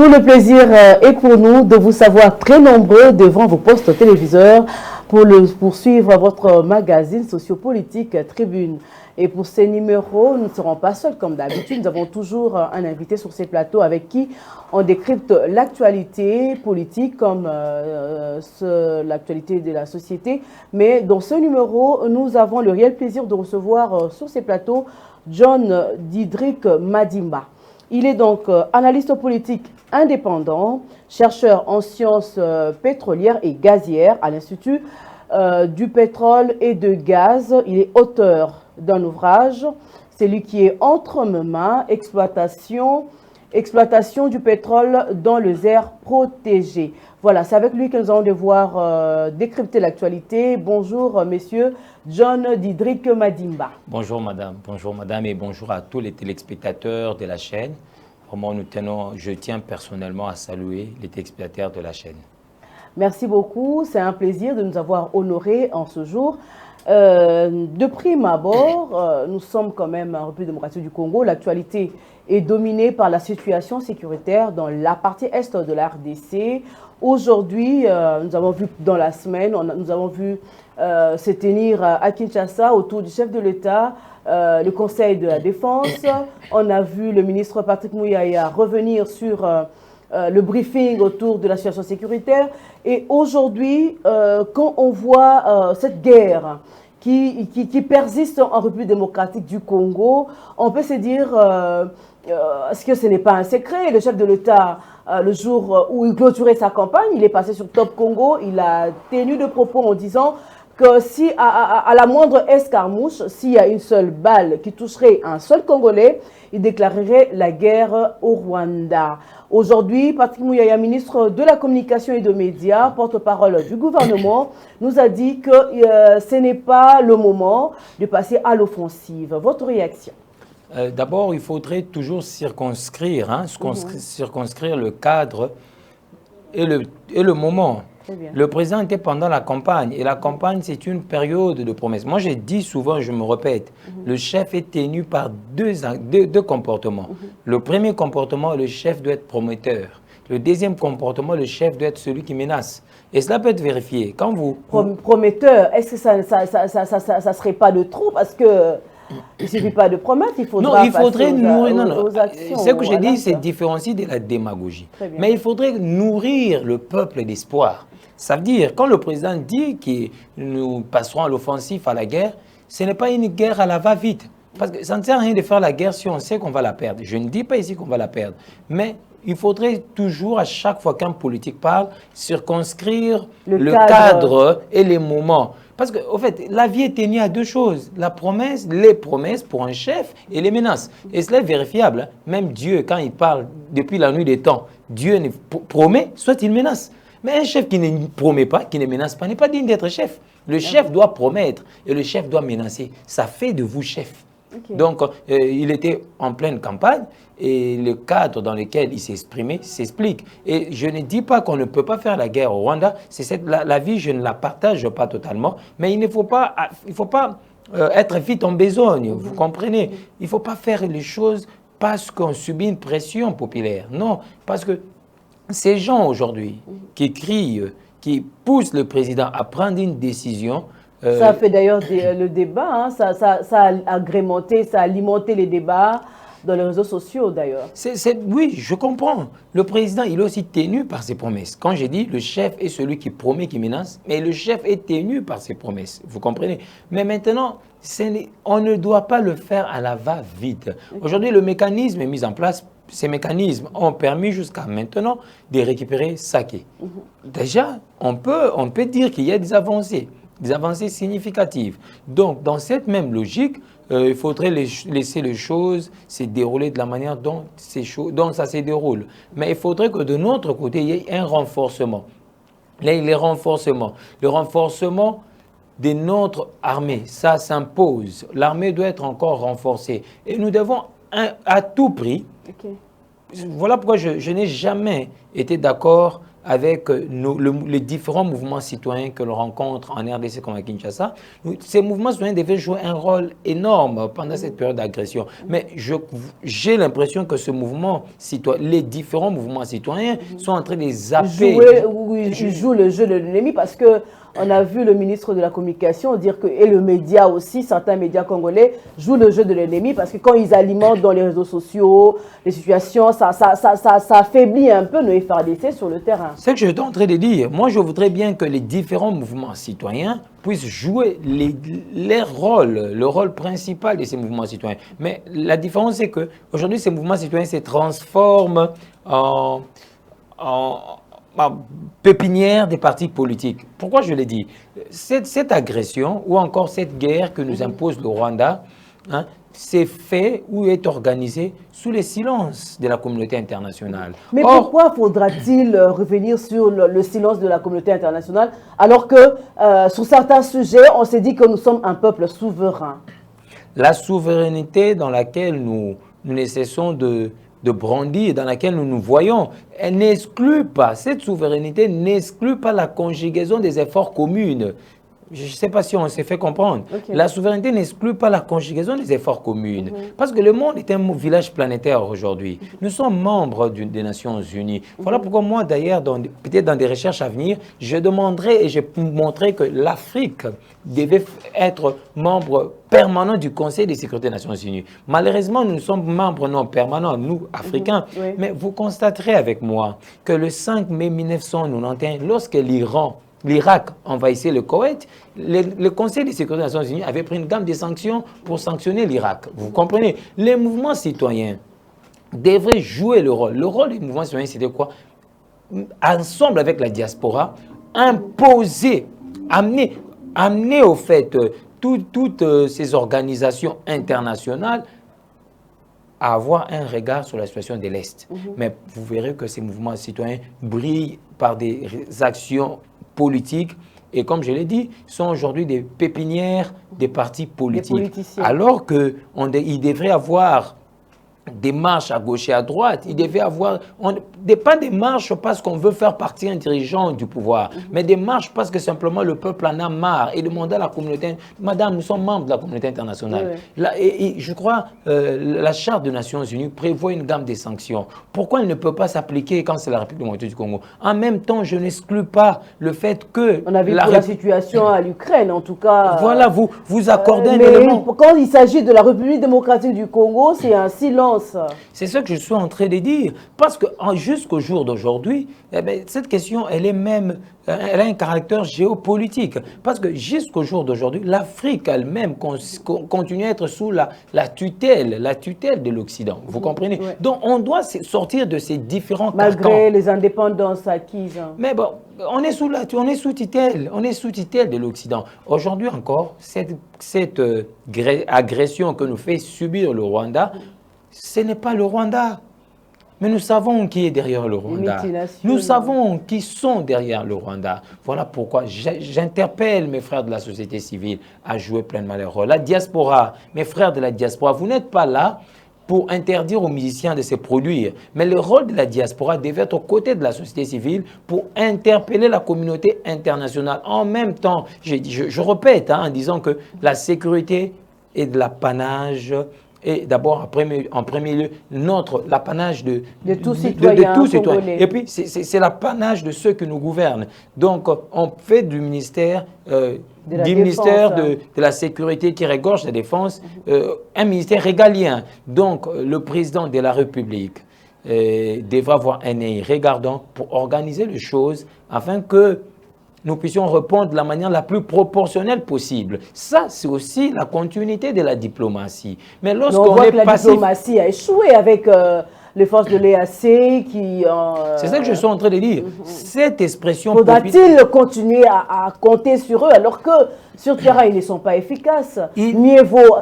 Tout le plaisir est pour nous de vous savoir très nombreux devant vos postes téléviseurs pour suivre votre magazine sociopolitique Tribune. Et pour ces numéros, nous ne serons pas seuls comme d'habitude. Nous avons toujours un invité sur ces plateaux avec qui on décrypte l'actualité politique comme l'actualité de la société. Mais dans ce numéro, nous avons le réel plaisir de recevoir sur ces plateaux John Didrik Madimba. Il est donc analyste politique indépendant, chercheur en sciences pétrolières et gazières à l'Institut du pétrole et de gaz. Il est auteur d'un ouvrage, c'est lui qui est Entre mes mains, exploitation du pétrole dans les aires protégées. Voilà, c'est avec lui que nous allons devoir décrypter l'actualité. Bonjour, messieurs. John Didrik Madimba. Bonjour, madame et bonjour à tous les téléspectateurs de la chaîne. Vraiment, je tiens personnellement à saluer les téléspectateurs de la chaîne. Merci beaucoup. C'est un plaisir de nous avoir honorés en ce jour. De prime abord, nous sommes quand même en République démocratique du Congo. L'actualité est dominée par la situation sécuritaire dans la partie est de la RDC. Aujourd'hui, nous avons vu dans la semaine, nous avons vu se tenir à Kinshasa autour du chef de l'État, le Conseil de la Défense. On a vu le ministre Patrick Muyaya revenir sur le briefing autour de la situation sécuritaire. Et aujourd'hui, quand on voit cette guerre qui persiste en République démocratique du Congo, on peut se dire, est-ce que ce n'est pas un secret? Le chef de l'État, le jour où il clôturait sa campagne, il est passé sur Top Congo, il a tenu de propos en disant que si à la moindre escarmouche, s'il y a une seule balle qui toucherait un seul Congolais, il déclarerait la guerre au Rwanda. Aujourd'hui, Patrick Muyaya, ministre de la Communication et des Médias, porte-parole du gouvernement, nous a dit que ce n'est pas le moment de passer à l'offensive. Votre réaction? D'abord, il faudrait toujours circonscrire, circonscrire le cadre et le moment. Le président était pendant la campagne, et la campagne, c'est une période de promesses. Moi, j'ai dit souvent, je me répète, le chef est tenu par deux comportements. Le premier comportement, le chef doit être prometteur. Le deuxième comportement, le chef doit être celui qui menace. Et cela peut être vérifié. Quand vous... Prometteur, est-ce que ça ne serait pas de trop? Parce que... il ne suffit pas de promettre, il faudra non, il faudrait nourrir. Aux actions. Ce que je dis, c'est différencier de la démagogie. Mais il faudrait nourrir le peuple d'espoir. Ça veut dire, quand le président dit que nous passerons à l'offensive, à la guerre, ce n'est pas une guerre à la va-vite. Parce que ça ne sert à rien de faire la guerre si on sait qu'on va la perdre. Je ne dis pas ici qu'on va la perdre. Mais il faudrait toujours, à chaque fois qu'un politique parle, circonscrire le cadre et les moments. Parce qu'au fait, la vie est tenue à deux choses. La promesse, les promesses pour un chef et les menaces. Et cela est vérifiable. Même Dieu, quand il parle depuis la nuit des temps, Dieu promet, soit il menace. Mais un chef qui ne promet pas, qui ne menace pas, n'est pas digne d'être chef. Le chef doit promettre et le chef doit menacer. Ça fait de vous chef. Okay. Donc, il était en pleine campagne et le cadre dans lequel il s'est exprimé s'explique. Et je ne dis pas qu'on ne peut pas faire la guerre au Rwanda. La vie, je ne la partage pas totalement. Mais il ne faut pas, être vite en besogne, vous comprenez. Il ne faut pas faire les choses parce qu'on subit une pression populaire. Non, parce que ces gens aujourd'hui qui crient, qui poussent le président à prendre une décision... ça a fait d'ailleurs le débat, hein. Ça a agrémenté, ça a alimenté les débats dans les réseaux sociaux d'ailleurs. Oui, je comprends. Le président, il est aussi tenu par ses promesses. Quand j'ai dit le chef est celui qui promet, qui menace, mais le chef est tenu par ses promesses. Vous comprenez? Mais maintenant, on ne doit pas le faire à la va-vite. Aujourd'hui, le mécanisme est mis en place. Ces mécanismes ont permis jusqu'à maintenant de récupérer Saké. Déjà, on peut dire qu'il y a des avancées significatives. Donc, dans cette même logique, il faudrait laisser les choses se dérouler de la manière dont ça se déroule. Mais il faudrait que de notre côté, il y ait un renforcement. Le renforcement de notre armée, ça s'impose. L'armée doit être encore renforcée. Et nous devons, à tout prix, voilà pourquoi je n'ai jamais été d'accord avec les différents mouvements citoyens que l'on rencontre en RDC comme à Kinshasa, ces mouvements citoyens devaient jouer un rôle énorme pendant cette période d'agression. Mais j'ai l'impression que les différents mouvements citoyens sont en train de zapper. Ils jouent le jeu de l'ennemi parce que on a vu le ministre de la Communication dire que, et le média aussi, certains médias congolais jouent le jeu de l'ennemi parce que quand ils alimentent dans les réseaux sociaux, les situations, ça affaiblit un peu nos FARDC sur le terrain. C'est ce que je suis en train de dire. Moi, je voudrais bien que les différents mouvements citoyens puissent jouer le rôle principal de ces mouvements citoyens. Mais la différence, c'est qu'aujourd'hui, ces mouvements citoyens se transforment en pépinière des partis politiques. Pourquoi je l'ai dit? Cette agression ou encore cette guerre que nous impose le Rwanda, c'est fait ou est organisé sous le silence de la communauté internationale. Mais pourquoi faudra-t-il revenir sur le silence de la communauté internationale alors que sur certains sujets, on s'est dit que nous sommes un peuple souverain? La souveraineté dans laquelle nous ne cessons de brandir, dans laquelle nous nous voyons, elle n'exclut pas, cette souveraineté n'exclut pas la conjugaison des efforts communs. Je ne sais pas si on s'est fait comprendre. Okay. La souveraineté n'exclut pas la conjugaison des efforts communs. Parce que le monde est un village planétaire aujourd'hui. Nous sommes membres des Nations Unies. Voilà pourquoi moi, d'ailleurs, peut-être dans des recherches à venir, je demanderai et je montrerai que l'Afrique devait être membre permanent du Conseil de sécurité des Nations Unies. Malheureusement, nous sommes membres non permanents, nous, Africains. Mais vous constaterez avec moi que le 5 mai 1991, lorsque l'Irak envahissait le Koweït, le Conseil de sécurité des Nations Unies avait pris une gamme de sanctions pour sanctionner l'Irak. Vous comprenez? Les mouvements citoyens devraient jouer le rôle. Le rôle des mouvements citoyens, c'était quoi? Ensemble avec la diaspora, imposer, amener au fait toutes ces organisations internationales à avoir un regard sur la situation de l'Est. Mais vous verrez que ces mouvements citoyens brillent par des actions politiques et, comme je l'ai dit, sont aujourd'hui des pépinières des partis politiques. Alors qu'il devrait avoir des marches à gauche et à droite. Il devait avoir, pas des marches parce qu'on veut faire partie un dirigeant du pouvoir, mais des marches parce que simplement le peuple en a marre et demander à la communauté, madame, nous sommes membres de la communauté internationale. Et je crois la Charte des Nations Unies prévoit une gamme de sanctions. Pourquoi elle ne peut pas s'appliquer quand c'est la République démocratique du Congo? En même temps, je n'exclus pas le fait que... On a vu la situation à l'Ukraine, en tout cas. Voilà, vous accordez un élément. Quand il s'agit de la République démocratique du Congo, c'est un silence. C'est ce que je suis en train de dire. Parce que jusqu'au jour d'aujourd'hui, cette question, elle a un caractère géopolitique. Parce que jusqu'au jour d'aujourd'hui, l'Afrique elle-même continue à être sous la tutelle de l'Occident. Vous comprenez? Donc, on doit sortir de ces différents carcans. Malgré les indépendances acquises. Mais bon, on est sous tutelle de l'Occident. Aujourd'hui encore, cette agression que nous fait subir le Rwanda, ce n'est pas le Rwanda. Mais nous savons qui est derrière le Rwanda. Nous savons qui sont derrière le Rwanda. Voilà pourquoi j'interpelle mes frères de la société civile à jouer pleinement leur rôle. La diaspora, mes frères de la diaspora, vous n'êtes pas là pour interdire aux musiciens de se produire. Mais le rôle de la diaspora devait être aux côtés de la société civile pour interpeller la communauté internationale. En même temps, je répète en disant que la sécurité est de l'apanage. Et d'abord, en premier lieu, l'apanage de tous citoyens. Et puis, c'est l'apanage de ceux qui nous gouvernent. Donc, on fait du ministère, de la sécurité qui regorge la défense, un ministère régalien. Donc, le président de la République devra avoir un œil regardant pour organiser les choses afin que nous puissions répondre de la manière la plus proportionnelle possible. Ça, c'est aussi la continuité de la diplomatie. Mais lorsqu'on voit que la diplomatie a échoué avec les forces de l'EAC qui... c'est ça que je suis en train de dire. Cette expression... Faudra-t-il continuer à compter sur eux alors que Sur terrain, ils ne sont pas efficaces. Mieux vaut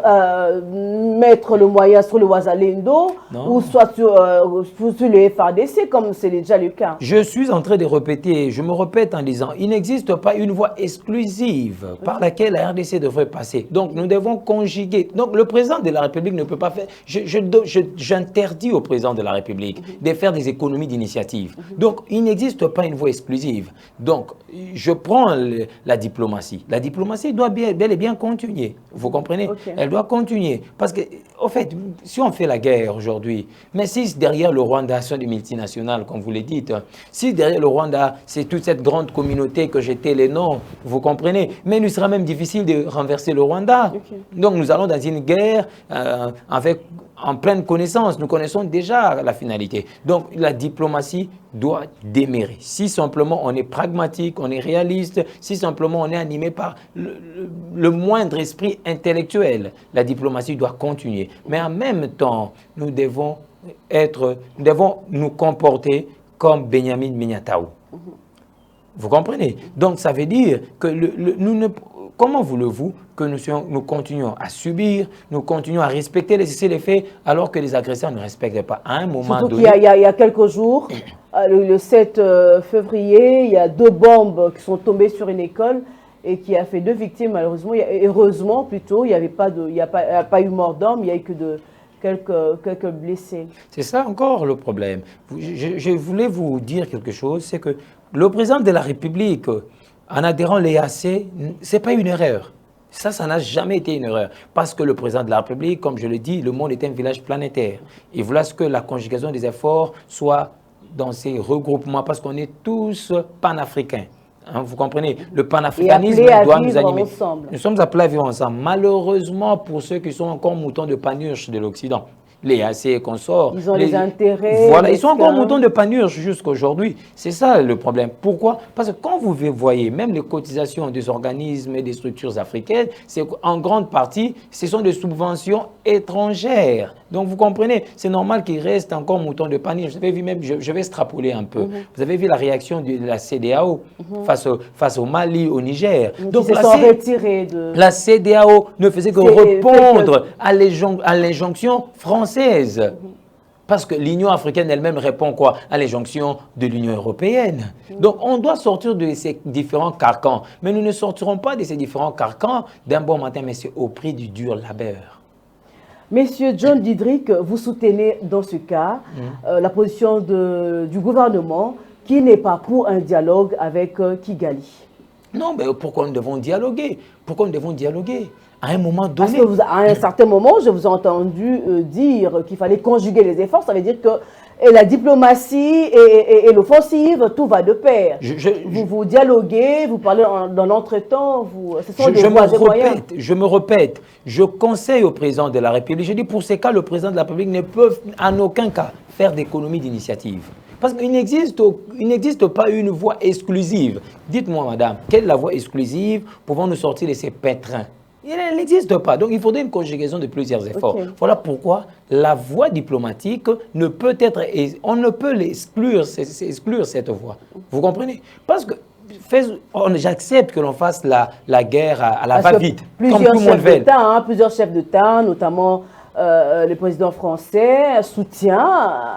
mettre le moyen sur le Ouazalendo ou soit sur le FARDC, comme c'est déjà le cas. Je suis en train de répéter, je me répète en disant, il n'existe pas une voie exclusive par laquelle la RDC devrait passer. Donc, nous devons conjuguer. Donc, le président de la République ne peut pas faire... J'interdis au président de la République de faire des économies d'initiative. Donc, il n'existe pas une voie exclusive. Donc, je prends la diplomatie. La diplomatie doit bel et bien continuer. Vous comprenez? Elle doit continuer. Parce que, au fait, si on fait la guerre aujourd'hui, mais si derrière le Rwanda sont des multinationales, comme vous le dites, si derrière le Rwanda, c'est toute cette grande communauté que j'étais les noms, vous comprenez? Mais il sera même difficile de renverser le Rwanda. Donc, nous allons dans une guerre en pleine connaissance. Nous connaissons déjà la finalité. Donc, la diplomatie doit démarrer. Si simplement on est pragmatique, on est réaliste, si simplement on est animé par le moindre esprit intellectuel, la diplomatie doit continuer. Mais en même temps, nous devons nous comporter comme Benjamin Mignataou. Vous comprenez? Donc, ça veut dire que comment voulez-vous que nous continuons à subir, nous continuons à respecter les faits, alors que les agresseurs ne respectent pas? À un moment donné... Il y a quelques jours, le 7 février, il y a 2 bombes qui sont tombées sur une école et qui a fait 2 victimes. Malheureusement, heureusement plutôt, il n'y a pas eu mort d'homme, il n'y a eu que quelques blessés. C'est ça encore le problème. Je voulais vous dire quelque chose, c'est que le président de la République, en adhérant l'EAC, ce n'est pas une erreur. Ça n'a jamais été une erreur. Parce que le président de la République, comme je le dis, le monde est un village planétaire. Il voulait que la conjugaison des efforts soit dans ces regroupements, parce qu'on est tous panafricains. Hein, vous comprenez? Le panafricanisme doit nous animer. Ensemble. Nous sommes appelés à vivre ensemble. Malheureusement, pour ceux qui sont encore moutons de Panurge de l'Occident, les AC et consorts. Ils ont les intérêts. Voilà, ils sont encore moutons de Panurge jusqu'à aujourd'hui. C'est ça le problème. Pourquoi? Parce que quand vous voyez, même les cotisations des organismes et des structures africaines, c'est en grande partie, ce sont des subventions étrangères. Donc vous comprenez, c'est normal qu'ils restent encore moutons de Panurge. Vous avez vu même, je vais extrapoler un peu. Vous avez vu la réaction de la CEDEAO face au Mali, au Niger. Donc ils se sont retirés de... La CEDEAO ne faisait que répondre à l'injonction française. Parce que l'Union africaine elle-même répond quoi? À l'injonction de l'Union européenne. Donc on doit sortir de ces différents carcans. Mais nous ne sortirons pas de ces différents carcans d'un bon matin, mais c'est au prix du dur labeur. Monsieur John Diedrich, vous soutenez dans ce cas la position du gouvernement qui n'est pas pour un dialogue avec Kigali. Non, mais pourquoi nous devons dialoguer? Pourquoi nous devons dialoguer? À un moment donné... Parce que à un certain moment, je vous ai entendu dire qu'il fallait conjuguer les efforts. Ça veut dire que la diplomatie et l'offensive, tout va de pair. Vous dialoguez, vous parlez dans l'entretemps, ce sont des voies et moyens. Je me répète, je conseille au président de la République, je dis pour ces cas, le président de la République ne peut en aucun cas faire d'économie d'initiative. Parce qu'il n'existe pas une voie exclusive. Dites-moi, madame, quelle est la voie exclusive pouvant nous sortir de ces pétrins? Il n'existe pas. Donc, il faudrait une conjugaison de plusieurs efforts. Voilà pourquoi la voie diplomatique ne peut être... On ne peut exclure cette voie. Vous comprenez? Parce que j'accepte que l'on fasse la guerre à la va-vite. Plusieurs chefs d'État, notamment le président français, soutient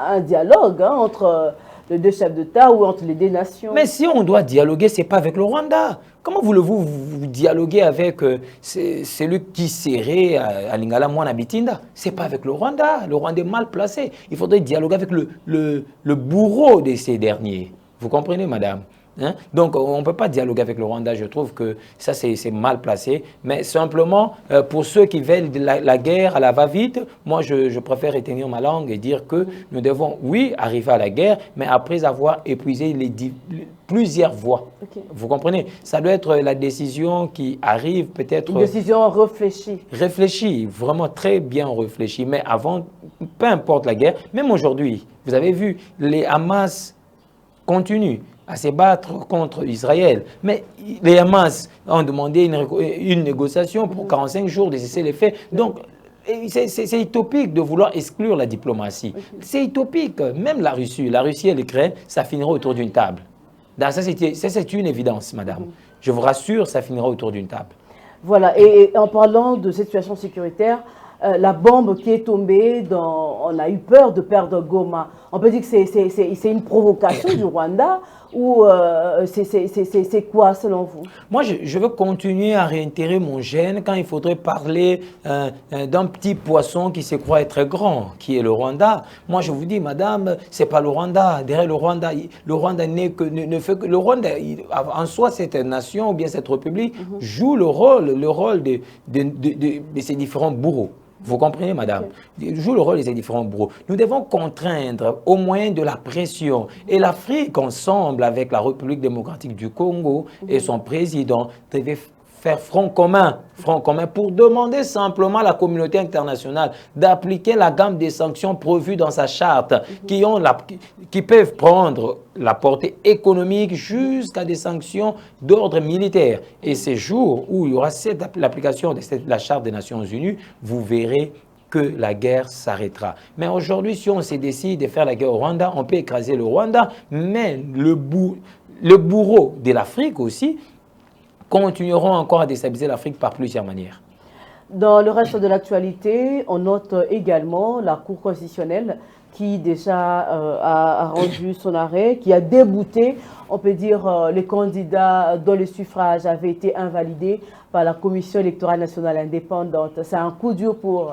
un dialogue entre les 2 chefs d'État ou entre les 2 nations. Mais si on doit dialoguer, ce n'est pas avec le Rwanda. Comment voulez-vous dialoguer avec celui qui serait à Lingala Mwana-Bitinda? Ce n'est pas avec le Rwanda. Le Rwanda est mal placé. Il faudrait dialoguer avec le bourreau de ces derniers. Vous comprenez, madame? Hein? Donc, on ne peut pas dialoguer avec le Rwanda. Je trouve que ça, c'est mal placé. Mais simplement, pour ceux qui veulent la guerre à la va-vite, moi, je préfère retenir ma langue et dire que nous devons, oui, arriver à la guerre, mais après avoir épuisé plusieurs voies. Vous comprenez? Ça doit être la décision qui arrive peut-être... Une décision réfléchie. Réfléchie, vraiment très bien réfléchie. Mais avant, peu importe la guerre, même aujourd'hui, vous avez vu, les Hamas continuent à se battre contre Israël. Mais les Hamas ont demandé une négociation pour 45 jours de cesser les faits. Donc, c'est utopique de vouloir exclure la diplomatie. C'est utopique. Même la Russie et l'Ukraine, ça finira autour d'une table. Ça, c'est une évidence, madame. Je vous rassure, ça finira autour d'une table. Voilà, et en parlant de cette situation sécuritaire, la bombe qui est tombée, on a eu peur de perdre Goma. On peut dire que c'est une provocation du Rwanda ou c'est quoi selon vous? Moi, je veux continuer à réitérer mon gène quand il faudrait parler d'un petit poisson qui se croit être grand, qui est le Rwanda. Moi, je vous dis, madame, c'est pas le Rwanda. Derrière le Rwanda ne fait que... Le Rwanda, en soi, cette nation ou bien cette république joue le rôle de ces différents bourreaux. Vous comprenez, madame? Okay. Joue le rôle de ces différents bourreaux. Nous devons contraindre au moyen de la pression. Et l'Afrique, ensemble avec la République démocratique du Congo et son président, devait faire front commun pour demander simplement à la communauté internationale d'appliquer la gamme des sanctions prévues dans sa charte qui peuvent prendre la portée économique jusqu'à des sanctions d'ordre militaire. Et ces jours où il y aura l'application de la charte des Nations Unies, vous verrez que la guerre s'arrêtera. Mais aujourd'hui, si on se décide de faire la guerre au Rwanda, on peut écraser le Rwanda, mais le bourreau de l'Afrique aussi, continueront encore à déstabiliser l'Afrique par plusieurs manières. Dans le reste de l'actualité, on note également la Cour constitutionnelle qui déjà a rendu son arrêt, qui a débouté, on peut dire, les candidats dont le suffrage avait été invalidé par la Commission électorale nationale indépendante. C'est un coup dur pour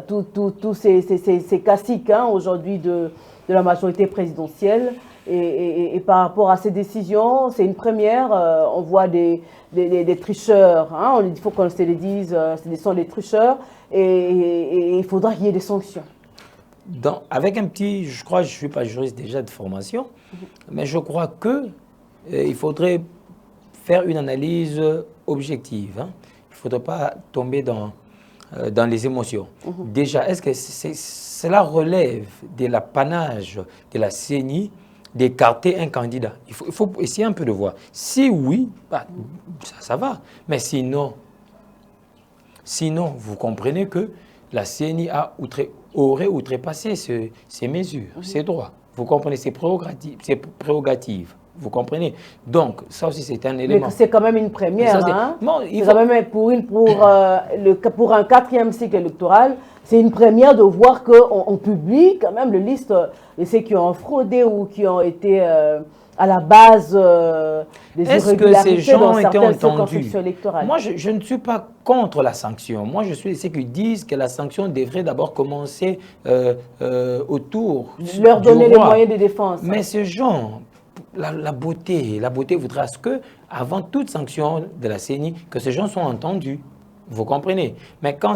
tous ces caciques aujourd'hui de la majorité présidentielle. Et par rapport à ces décisions, c'est une première. On voit des tricheurs. Il faut qu'on se le dise, ce sont des tricheurs. Et il faudra qu'il y ait des sanctions. Avec un petit, je crois, je ne suis pas juriste déjà de formation, mais je crois qu'il faudrait faire une analyse objective. Il ne faudrait pas tomber dans les émotions. Déjà, est-ce que cela relève de l'apanage de la CENI d'écarter un candidat? Il faut essayer un peu de voir. Si oui, ça va. Mais sinon, vous comprenez que la CENI aurait outrepassé ses mesures, ses droits. Vous comprenez, ses prérogatives. Vous comprenez? Donc, ça aussi, c'est un élément. Mais c'est quand même une première. Quand même pour un 4e cycle électoral, c'est une première de voir qu'on publie quand même la liste de ceux qui ont fraudé ou qui ont été à la base des irrégularités dans certaines circonscriptions électorales. Moi, je ne suis pas contre la sanction. Moi, je suis de ceux qui disent que la sanction devrait d'abord commencer autour leur donner les moyens de défense. Mais ces gens... La beauté voudra ce que, avant toute sanction de la CENI, que ces gens soient entendus. Vous comprenez? Mais quand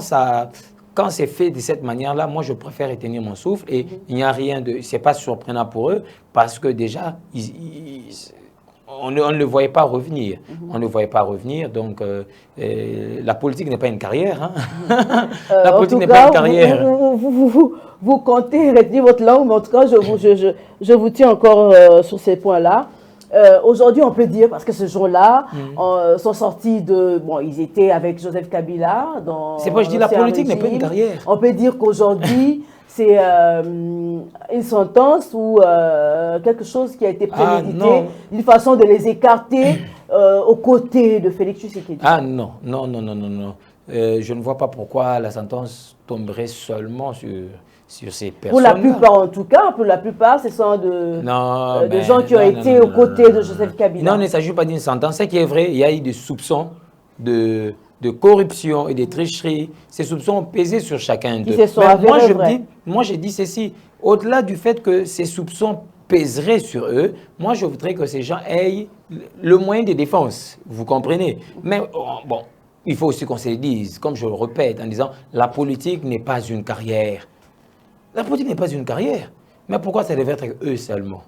c'est fait de cette manière-là, moi, je préfère retenir mon souffle et il n'y a rien de... C'est pas surprenant pour eux parce que déjà, on ne le voyait pas revenir. On ne le voyait pas revenir, donc la politique n'est pas une carrière. La politique n'est pas une carrière. Vous comptez retenir votre langue, mais en tout cas, je vous tiens encore sur ces points-là. Aujourd'hui, on peut dire, parce que ce jour-là, sont sortis de... Bon, ils étaient avec Joseph Kabila. C'est pas, je dis, la politique n'est pas une carrière. On peut dire qu'aujourd'hui, c'est une sentence ou quelque chose qui a été prémédité, une façon de les écarter aux côtés de Félix Tshisekedi. Ah non. Je ne vois pas pourquoi la sentence tomberait seulement sur ces personnes. Pour la plupart, en tout cas, ce sont de gens qui ont été aux côtés de Joseph Kabila. Non, il ne s'agit pas d'une sentence. Ce qui est vrai, il y a eu des soupçons de corruption et de tricherie. Ces soupçons ont pesé sur chacun d'eux. Moi, je dis ceci. Au-delà du fait que ces soupçons pèseraient sur eux, moi, je voudrais que ces gens aient le moyen de défense. Vous comprenez? Mais bon, il faut aussi qu'on se le dise, comme je le répète, en disant la politique n'est pas une carrière. La politique n'est pas une carrière. Mais pourquoi ça devait être eux seulement?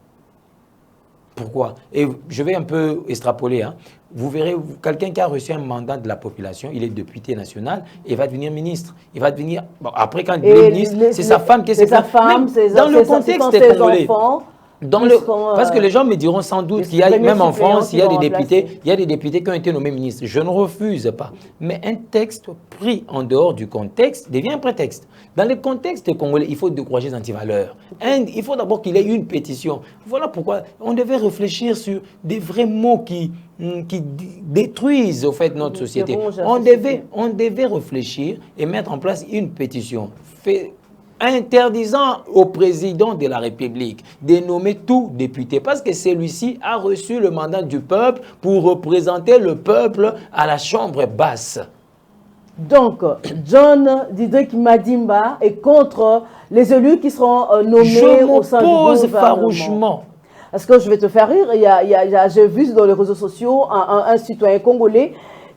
Pourquoi? Et je vais un peu extrapoler. Vous verrez, quelqu'un qui a reçu un mandat de la population, il est député national, il va devenir ministre. Il va devenir... Bon, après, quand il est ministre, c'est sa femme qui est... C'est sa femme, dans le contexte congolais. Parce que les gens me diront sans doute qu'il y a, même en France, il y a des députés qui ont été nommés ministres. Je ne refuse pas. Mais un texte pris en dehors du contexte devient un prétexte. Dans le contexte congolais, il faut décourager les antivaleurs. Il faut d'abord qu'il y ait une pétition. Voilà pourquoi on devait réfléchir sur des vrais mots qui détruisent au fait notre société. On devait réfléchir et mettre en place une pétition interdisant au président de la République de nommer tout député parce que celui-ci a reçu le mandat du peuple pour représenter le peuple à la chambre basse. Donc, John Didrik Madimba est contre les élus qui seront nommés au sein du gouvernement. Je m'oppose farouchement. Est-ce que je vais te faire rire? J'ai vu dans les réseaux sociaux un citoyen congolais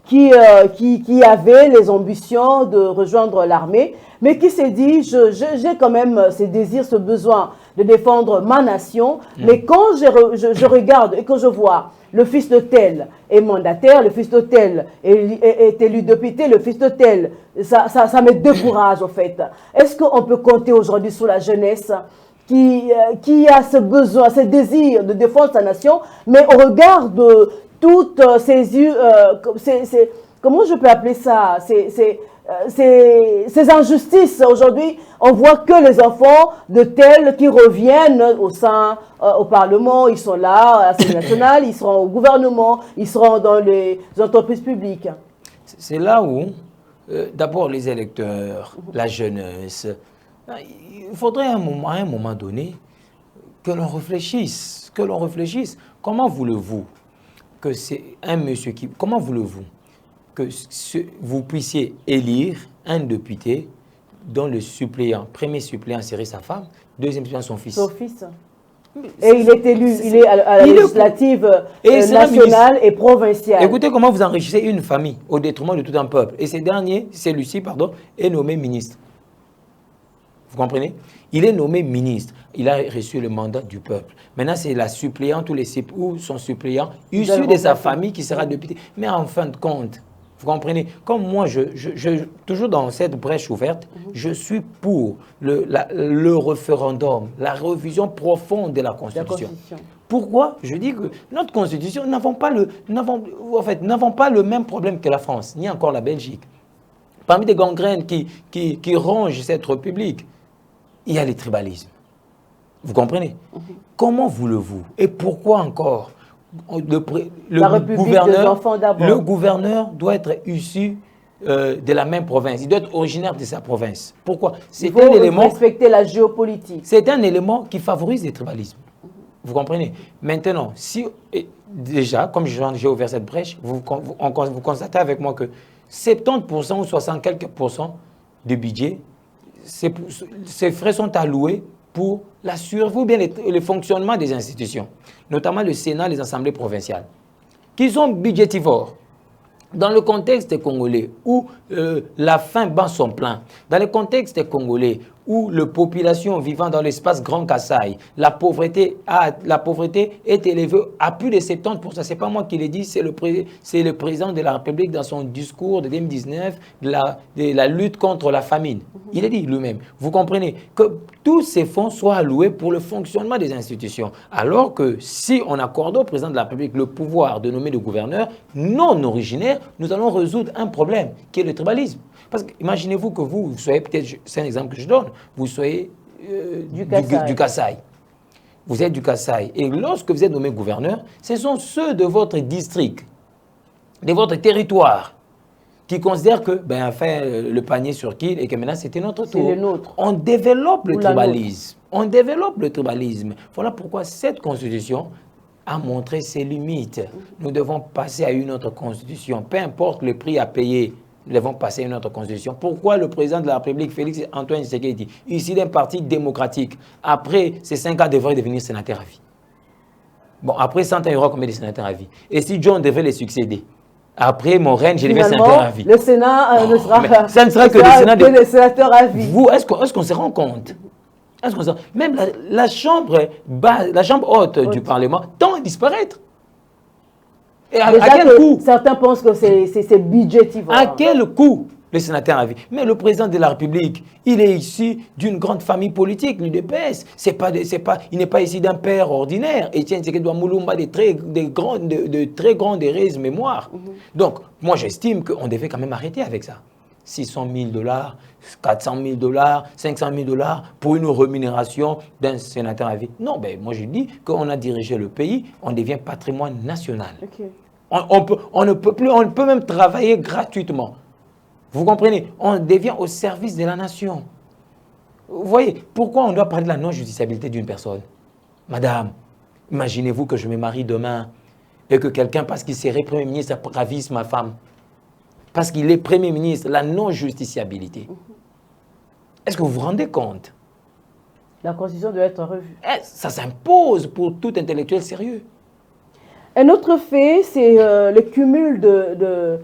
qui avait les ambitions de rejoindre l'armée, mais qui s'est dit, j'ai quand même ce désir, ce besoin de défendre ma nation, mais quand je regarde et que je vois le fils de tel est mandataire, le fils de tel est élu député, le fils de tel, ça me décourage en fait. Est-ce qu'on peut compter aujourd'hui sur la jeunesse qui a ce besoin, ce désir de défendre sa nation, mais au regard de toutes comment je peux appeler ça, ces injustices. Aujourd'hui, on voit que les enfants de tels qui reviennent au Parlement, ils sont là, à l'Assemblée nationale, ils seront au gouvernement, ils seront dans les entreprises publiques. C'est là où, d'abord les électeurs, la jeunesse, il faudrait à un moment donné que l'on réfléchisse, Comment voulez-vous que c'est un monsieur qui... Comment voulez-vous que vous puissiez élire un député dont le suppléant, premier suppléant serait sa femme, deuxième suppléant son fils? Son fils. Et il est élu, il est à la législative nationale et provinciale. Écoutez comment vous enrichissez une famille au détriment de tout un peuple. Et celui-ci, est nommé ministre. Vous comprenez? Il est nommé ministre. Il a reçu le mandat du peuple. Maintenant, c'est la suppléante ou son suppléant issu de sa famille qui sera député. Mais en fin de compte, vous comprenez? Comme moi, toujours dans cette brèche ouverte, je suis pour le référendum, la révision profonde de la Constitution. Pourquoi? Je dis que notre Constitution, n'avons pas le même problème que la France, ni encore la Belgique. Parmi les gangrènes qui rongent cette République, il y a les tribalismes. Vous comprenez? Comment voulez-vous? Et pourquoi encore? Le gouverneur doit être issu de la même province. Il doit être originaire de sa province. Pourquoi? Il faut respecter la géopolitique. C'est un élément qui favorise les tribalismes. Vous comprenez? Maintenant, déjà, comme j'ai ouvert cette brèche, vous constatez avec moi que 70% ou 60 quelques % du budget, ces frais sont alloués pour la survie ou bien le fonctionnement des institutions, notamment le Sénat, les assemblées provinciales, qui sont budgétivores. Dans le contexte congolais où la faim bat son plein, dans le contexte congolais où la population vivant dans l'espace Grand Kasaï, la pauvreté est élevée à plus de 70%. Ce n'est pas moi qui l'ai dit, c'est le président de la République dans son discours de 2019 de la lutte contre la famine. Il a dit lui-même. Vous comprenez que tous ces fonds soient alloués pour le fonctionnement des institutions. Alors que si on accorde au président de la République le pouvoir de nommer le gouverneur non originaire, nous allons résoudre un problème qui est le tribalisme. Parce que imaginez-vous que vous soyez, peut-être, c'est un exemple que je donne, vous soyez du Kasaï. Vous êtes du Kasaï. Et lorsque vous êtes nommé gouverneur, ce sont ceux de votre district, de votre territoire, qui considèrent que, le panier sur qui et que maintenant c'était notre tour. C'est le nôtre. On développe le tribalisme. On développe le tribalisme. Voilà pourquoi cette constitution a montré ses limites. Nous devons passer à une autre constitution. Peu importe le prix à payer, nous devons passer à une autre constitution. Pourquoi le président de la République, Félix Antoine Tshisekedi, issu d'un parti démocratique, après ces 5 ans, devrait devenir sénateur à vie? Bon, après 100 ans, il y aura combien de sénateurs à vie? Et si John devait les succéder? Après mon règne, je deviens sénateur à vie. Le Sénat ne sera, ça ne sera que des sénateurs à vie. Vous, est-ce qu'on se rend compte? Même la chambre haute du Parlement tend à disparaître. Et à quel coût? Certains pensent que c'est budgétivore. À quel coût? le sénateur à vie. Mais le président de la République, il est issu d'une grande famille politique, l'UDPS. Il n'est pas issu d'un père ordinaire. Etienne Tshisekedi Moulumba de très grande et heureuse mémoire. Donc, moi, j'estime qu'on devait quand même arrêter avec ça. 600 000 $, 400 000 $, 500 000 $ pour une rémunération d'un sénateur à vie. Non, ben, moi je dis qu'on a dirigé le pays, on devient patrimoine national. Okay. On ne peut même travailler gratuitement. Vous comprenez? On devient au service de la nation. Vous voyez, pourquoi on doit parler de la non-justiciabilité d'une personne? Madame, imaginez-vous que je me marie demain et que quelqu'un, parce qu'il serait Premier ministre, ravisse ma femme. Parce qu'il est Premier ministre, la non-justiciabilité. Est-ce que vous vous rendez compte? La Constitution doit être revue. Ça s'impose pour tout intellectuel sérieux. Un autre fait, c'est le cumul de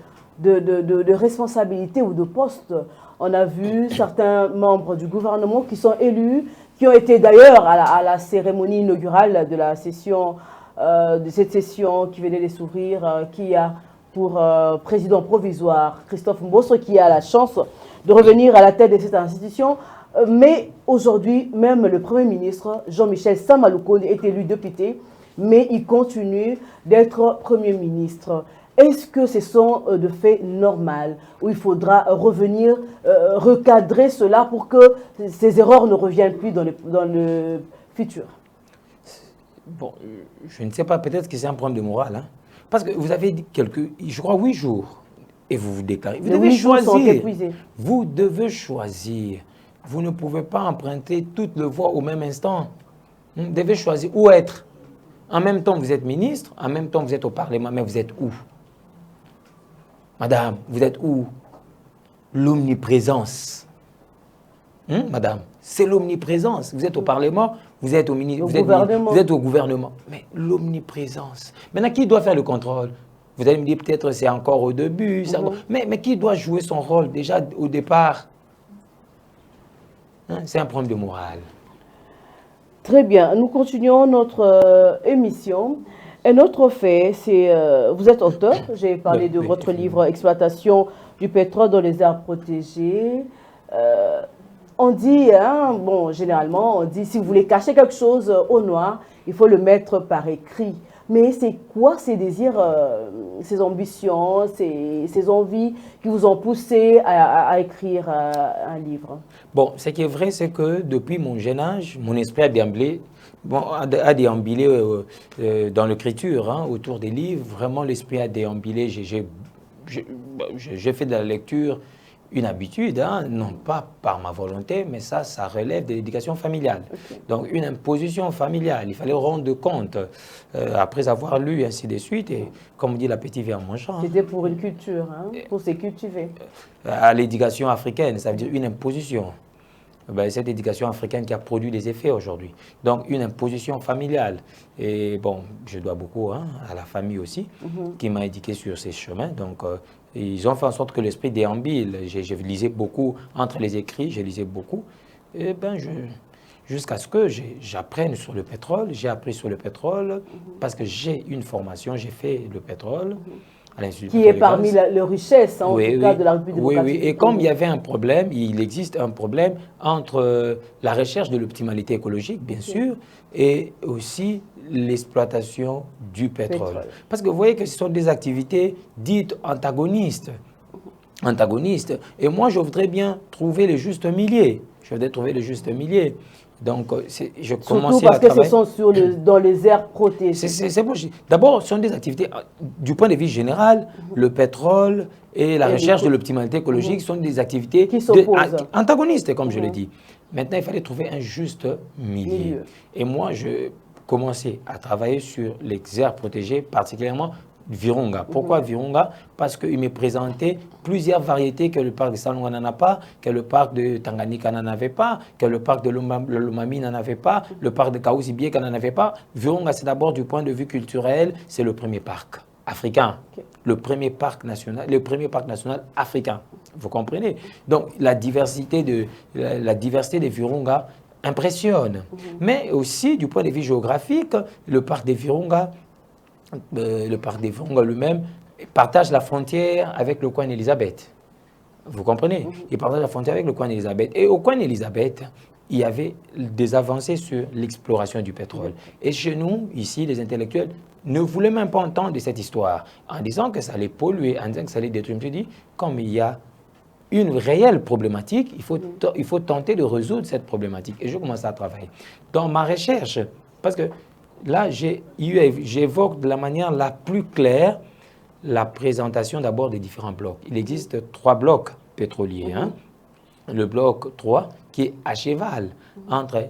responsabilités ou de postes. On a vu certains membres du gouvernement qui sont élus, qui ont été d'ailleurs à la cérémonie inaugurale de la session, de cette session qui venait de s'ouvrir, qui a pour président provisoire Christophe Mbosso, qui a la chance de revenir à la tête de cette institution. Mais aujourd'hui, même le Premier ministre Jean-Michel Samaloukonde est élu député, mais il continue d'être Premier ministre. Est-ce que ce sont de faits normaux où il faudra revenir, recadrer cela pour que ces erreurs ne reviennent plus dans le futur? Bon, je ne sais pas, peut-être que c'est un problème de morale. Hein? Parce que vous avez dit je crois 8 jours, et vous vous déclarez. Vous devez choisir. Vous devez choisir. Vous ne pouvez pas emprunter toutes les voies au même instant. Vous devez choisir où être. En même temps, vous êtes ministre, en même temps, vous êtes au Parlement, mais vous êtes où? Madame, vous êtes où? L'omniprésence. Madame, c'est l'omniprésence. Vous êtes au Parlement, vous êtes au ministère, vous êtes au gouvernement. Mais l'omniprésence. Maintenant, qui doit faire le contrôle? Vous allez me dire peut-être c'est encore au début. Mais qui doit jouer son rôle déjà au départ? C'est un problème de morale. Très bien. Nous continuons notre émission. Un autre fait, c'est, vous êtes auteur, j'ai parlé de votre livre « Exploitation du pétrole dans les aires protégées ». On dit, bon, généralement, on dit, si vous voulez cacher quelque chose au noir, il faut le mettre par écrit. Mais c'est quoi ces désirs, ces ambitions, ces envies qui vous ont poussé à écrire un livre? Bon, ce qui est vrai, c'est que depuis mon jeune âge, mon esprit a déambulé, dans l'écriture, autour des livres. Vraiment, l'esprit a déambulé. J'ai fait de la lecture une habitude, non pas par ma volonté, mais ça relève de l'éducation familiale. Okay. Donc, une imposition familiale. Il fallait rendre compte après avoir lu, ainsi de suite. Et comme dit l'appétit vient en mangeant. C'était pour une culture, pour se cultiver. À l'éducation africaine, ça veut dire une imposition. Ben, cette éducation africaine qui a produit des effets aujourd'hui. Donc, une imposition familiale. Et bon, je dois beaucoup à la famille aussi, qui m'a éduqué sur ces chemins. Donc, ils ont fait en sorte que l'esprit déambule. Je lisais beaucoup, entre les écrits, je lisais beaucoup. Et ben, jusqu'à ce que j'apprenne sur le pétrole. J'ai appris sur le pétrole parce que j'ai une formation, j'ai fait le pétrole. Qui est parmi les richesses, en tout cas, de la République démocratique. Oui. Et comme il y avait un problème, il existe un problème entre la recherche de l'optimalité écologique, bien sûr, et aussi l'exploitation du pétrole. Parce que vous voyez que ce sont des activités dites antagonistes. Et moi, je voudrais bien trouver le juste milieu. Donc, je commençais à travailler. Surtout parce que ce sont dans les aires protégées. C'est bon. D'abord, ce sont des activités, du point de vue général, le pétrole et la recherche de l'optimalité écologique sont des activités antagonistes, comme je l'ai dit. Maintenant, il fallait trouver un juste milieu. Et moi, je commençais à travailler sur les aires protégées, particulièrement Virunga. Pourquoi Virunga? Parce qu'il me présentait plusieurs variétés que le parc de Salonga n'en a pas, que le parc de Tanganyika n'en avait pas, que le parc de Lomami n'en avait pas, le parc de Kaouzi-Bieka n'en avait pas. Virunga, c'est d'abord du point de vue culturel, c'est le premier parc africain, le premier parc national africain. Vous comprenez? Donc la diversité des Virunga impressionne. Mais aussi, du point de vue géographique, le parc des Virunga lui-même partage la frontière avec le coin Elisabeth. Vous comprenez? Il partage la frontière avec le coin d'Elisabeth. Et au coin d'Elisabeth, il y avait des avancées sur l'exploration du pétrole. Et chez nous, ici, les intellectuels ne voulaient même pas entendre de cette histoire, en disant que ça allait polluer, en disant que ça allait détruire. Je me suis dit, comme il y a une réelle problématique, il faut tenter de résoudre cette problématique. Et je commence à travailler. Dans ma recherche, parce que là, j'évoque de la manière la plus claire la présentation d'abord des différents blocs. Il existe 3 blocs pétroliers. Le bloc 3 qui est à cheval entre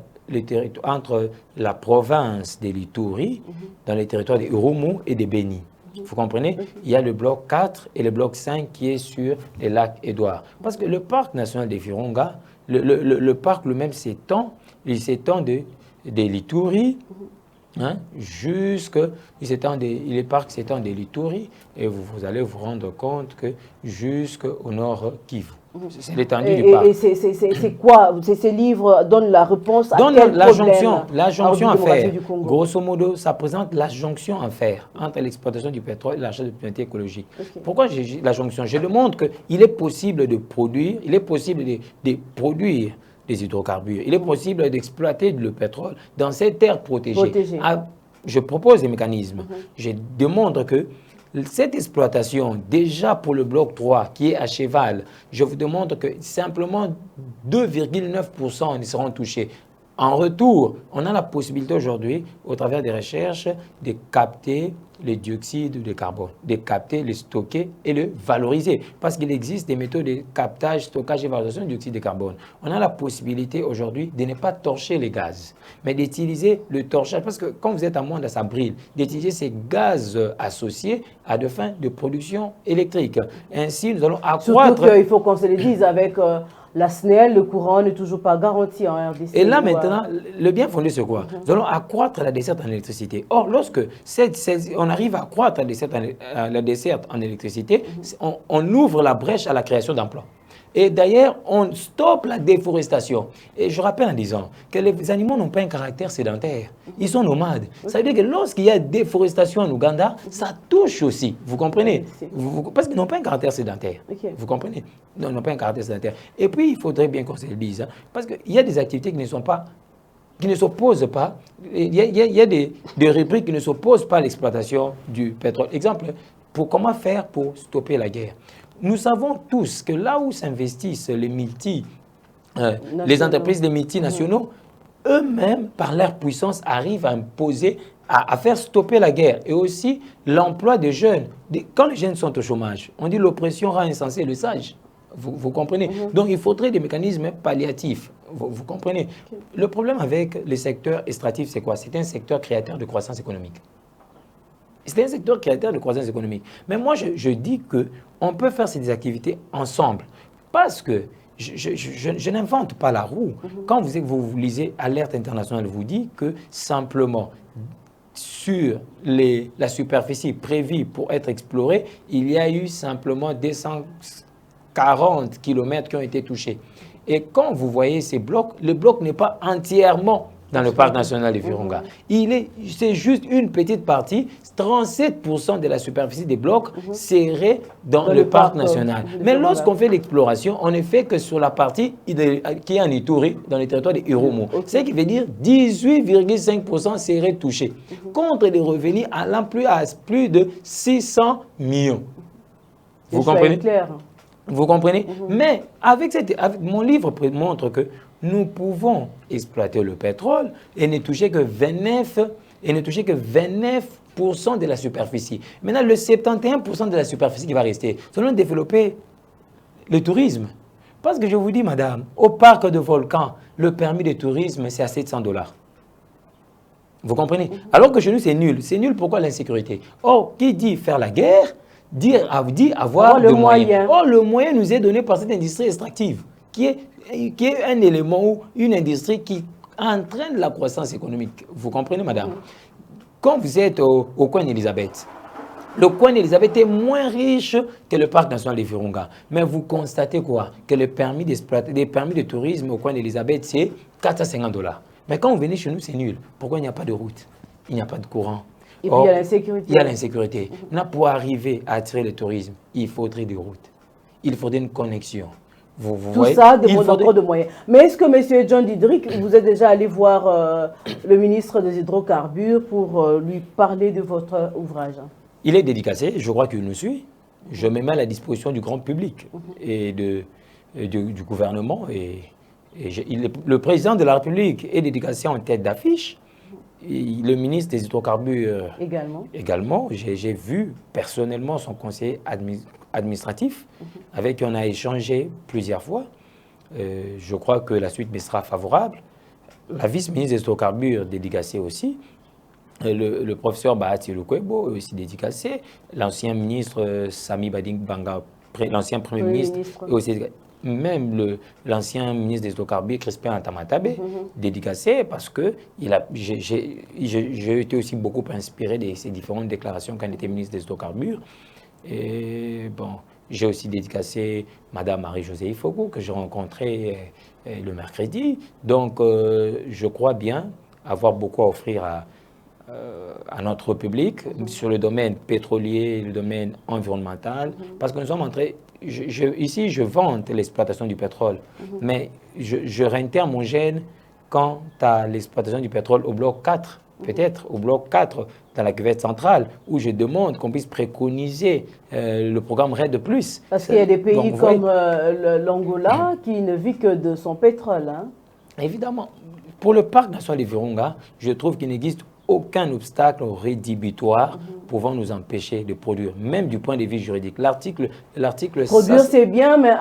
la province de l'Ituri, dans les territoires des Urumu et des Béni. Vous comprenez? Il y a le bloc 4 et le bloc 5 qui est sur les lacs Édouard. Parce que le parc national des Virunga, le parc lui-même s'étend de l'Ituri les parcs s'étendent de l'Ituri et vous allez vous rendre compte que jusqu'au nord Kivu. C'est l'étendue du parc. Et c'est quoi? Ces livres donnent la réponse à quel problème? La jonction à faire. Grosso modo, ça présente la jonction à faire entre l'exploitation du pétrole et la recherche de priorité écologique. Pourquoi j'ai la jonction? Je demande qu'il est possible de produire, de produire des hydrocarbures. Il est possible d'exploiter le pétrole dans ces terres protégées. Je propose des mécanismes. Je démontre que cette exploitation, déjà pour le bloc 3 qui est à cheval, je vous demande que simplement 2,9% y seront touchés. En retour, on a la possibilité aujourd'hui, au travers des recherches, de capter le dioxyde de carbone, de capter, le stocker et le valoriser. Parce qu'il existe des méthodes de captage, stockage et valorisation du dioxyde de carbone. On a la possibilité aujourd'hui de ne pas torcher les gaz, mais d'utiliser le torchage. Parce que quand vous êtes à Moanda, ça brille, d'utiliser ces gaz associés à des fins de production électrique. Ainsi, nous allons accroître... Surtout qu'il faut qu'on se le dise avec... la SNEL, le courant n'est toujours pas garanti en RDC. Et là, maintenant, le bien fondé, c'est quoi? Nous allons accroître la desserte en électricité. Or, lorsque on arrive à accroître la desserte en électricité, on ouvre la brèche à la création d'emplois. Et d'ailleurs, on stoppe la déforestation. Et je rappelle en disant que les animaux n'ont pas un caractère sédentaire. Ils sont nomades. Ça veut dire que lorsqu'il y a déforestation en Ouganda, ça touche aussi. Vous comprenez? Parce qu'ils n'ont pas un caractère sédentaire. Vous comprenez? Non, ils n'ont pas un caractère sédentaire. Et puis, il faudrait bien qu'on se le dise. Parce qu'il y a des activités qui ne s'opposent pas. Il y a des rubriques qui ne s'opposent pas à l'exploitation du pétrole. Exemple, comment faire pour stopper la guerre? Nous savons tous que là où s'investissent les entreprises des multinationaux, eux-mêmes, par leur puissance, arrivent à imposer, à faire stopper la guerre. Et aussi l'emploi des jeunes. Quand les jeunes sont au chômage, on dit l'oppression rend insensé le sage. Vous comprenez? Donc il faudrait des mécanismes palliatifs. Vous comprenez? Le problème avec les secteurs extractifs, c'est quoi? C'est un secteur créateur de croissance économique. C'est un secteur créateur de croissance économique. Mais moi, je dis qu'on peut faire ces activités ensemble. Parce que je n'invente pas la roue. Quand vous lisez Alerte internationale, vous dit que simplement, sur la superficie prévue pour être explorée, il y a eu simplement 240 km qui ont été touchés. Et quand vous voyez ces blocs, le bloc n'est pas entièrement dans le parc national de Virunga. C'est juste une petite partie, 37% de la superficie des blocs serait dans le parc national. Mais lorsqu'on fait l'exploration, on ne fait que sur la partie qui est en Ituri, dans les territoires des Urumu. Ce qui veut dire 18,5% seraient touchés, contre des revenus allant plus de 600 millions. Vous comprenez? Vous comprenez? Mais avec mon livre montre que nous pouvons exploiter le pétrole et ne toucher que 29% de la superficie. Maintenant, le 71% de la superficie qui va rester, nous allons développer le tourisme. Parce que je vous dis, madame, au parc de Volcan, le permis de tourisme, c'est à $700. Vous comprenez? Alors que chez nous, c'est nul. C'est nul, pourquoi l'insécurité? Or, qui dit faire la guerre, dit avoir le moyen. Or, le moyen nous est donné par cette industrie extractive, qui est un élément ou une industrie qui entraîne la croissance économique. Vous comprenez, madame? Quand vous êtes au coin d'Elisabeth, le coin d'Elisabeth est moins riche que le parc national de Virunga. Mais vous constatez quoi? Que les permis de tourisme au coin d'Elisabeth, c'est $450. Mais quand vous venez chez nous, c'est nul. Pourquoi il n'y a pas de route? Il n'y a pas de courant. Et puis il y a l'insécurité. Il y a l'insécurité. Pour arriver à attirer le tourisme, il faudrait des routes. il faudrait une connexion. Vous Tout voyez, ça demande encore de moyens. Mais est-ce que M. John Didrik, vous êtes déjà allé voir le ministre des Hydrocarbures pour lui parler de votre ouvrage? Il est dédicacé, je crois qu'il nous suit. Je me mets à la disposition du grand public et du gouvernement. Le président de la République est dédicacé en tête d'affiche. Le ministre des Hydrocarbures également. J'ai vu personnellement son conseiller administratif avec qui on a échangé plusieurs fois. Je crois que la suite me sera favorable. La vice-ministre des Hydrocarbures dédicacée aussi. Le professeur Bahati Lukwebo est aussi dédicacé. L'ancien ministre Sami Bading Banga, l'ancien premier ministre, est aussi dédicacé. Même l'ancien ministre des Hydrocarbures, Crispin Antamatabe, dédicacé parce que j'ai été aussi beaucoup inspiré de ces différentes déclarations quand il était ministre des Hydrocarbures. Et bon, j'ai aussi dédicacé Madame Marie-Josée Ifogou, que j'ai rencontrée le mercredi. Donc, je crois bien avoir beaucoup à offrir à notre public sur le domaine pétrolier, le domaine environnemental, parce que nous sommes entrés... Ici, je vante l'exploitation du pétrole, mais je réintère mon gène quant à l'exploitation du pétrole au bloc 4, peut-être au bloc 4 dans la cuvette centrale, où je demande qu'on puisse préconiser le programme RED+. Parce qu'il y a des pays comme l'Angola qui ne vit que de son pétrole. Hein. Évidemment. Pour le parc national de Virunga, je trouve qu'il n'existe aucun obstacle rédhibitoire pouvant nous empêcher de produire, même du point de vue juridique. L'article produire, c'est bien, mais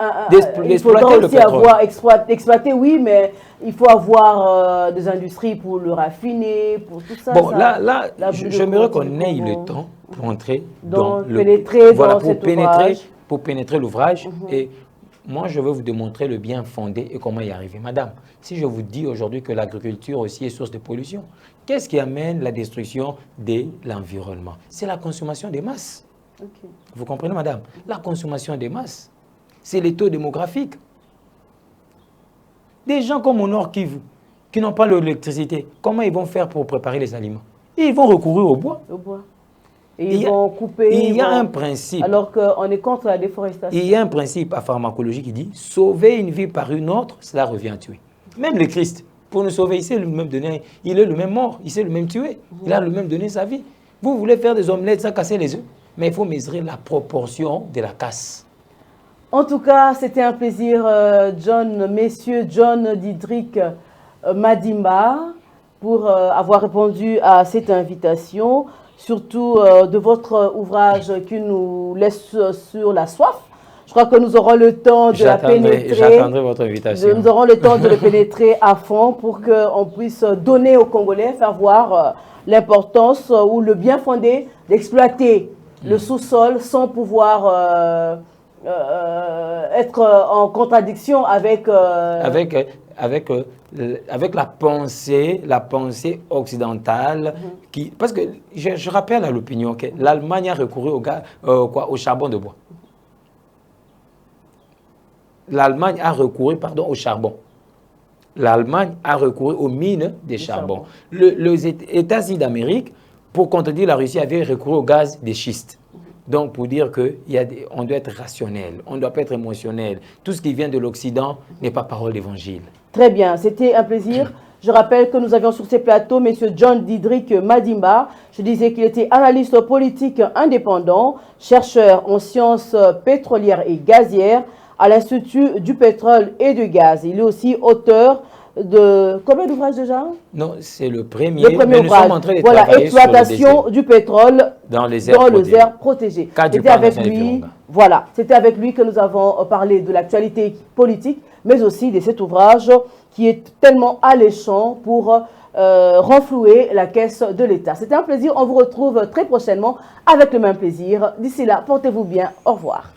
il faudra aussi avoir exploité, oui, mais il faut avoir des industries pour le raffiner, pour tout ça. Bon, là j'aimerais qu'on ait le temps pour entrer pour pénétrer l'ouvrage. Et moi, je veux vous démontrer le bien fondé et comment y arriver. Madame, si je vous dis aujourd'hui que l'agriculture aussi est source de pollution, qu'est-ce qui amène la destruction de l'environnement? C'est la consommation des masses. Okay. Vous comprenez, madame? La consommation des masses, c'est les taux démographiques. Des gens comme au Nord Kivu, qui n'ont pas l'électricité, comment ils vont faire pour préparer les aliments? Ils vont recourir au bois. Au bois. Et ils vont couper. Il y a un principe. Alors qu'on est contre la déforestation. Il y a un principe à pharmacologie qui dit sauver une vie par une autre, cela revient à tuer. Même le Christ, pour nous sauver, il est le même mort, il s'est le même tué, il a le même donné sa vie. Vous voulez faire des omelettes sans casser les œufs, mais il faut mesurer la proportion de la casse. En tout cas, c'était un plaisir, messieurs John Didrik Madimba, pour avoir répondu à cette invitation. Surtout de votre ouvrage qui nous laisse sur la soif. Je crois que nous aurons le temps de la pénétrer. J'attendrai votre invitation. Nous aurons le temps de le pénétrer à fond pour qu'on puisse donner aux Congolais, faire voir l'importance ou le bien fondé d'exploiter le sous-sol sans pouvoir être en contradiction avec la pensée occidentale, parce que je rappelle à l'opinion que l'Allemagne a recouru au charbon de bois. L'Allemagne a recouru, au charbon. L'Allemagne a recouru aux mines de charbon. Les États-Unis d'Amérique, pour contredire la Russie, avaient recouru au gaz de schiste. Donc, pour dire qu'on doit être rationnel, on ne doit pas être émotionnel. Tout ce qui vient de l'Occident n'est pas parole d'évangile. Très bien, c'était un plaisir. Je rappelle que nous avions sur ces plateaux M. John Didrik Madimba. Je disais qu'il était analyste politique indépendant, chercheur en sciences pétrolières et gazières à l'Institut du pétrole et du gaz. Il est aussi auteur de... Combien d'ouvrages déjà? Non, c'est le premier. Le premier ouvrage. Voilà, exploitation du pétrole dans les aires protégées. C'était avec lui. Voilà, c'était avec lui que nous avons parlé de l'actualité politique, mais aussi de cet ouvrage qui est tellement alléchant pour renflouer la caisse de l'État. C'était un plaisir. On vous retrouve très prochainement avec le même plaisir. D'ici là, portez-vous bien. Au revoir.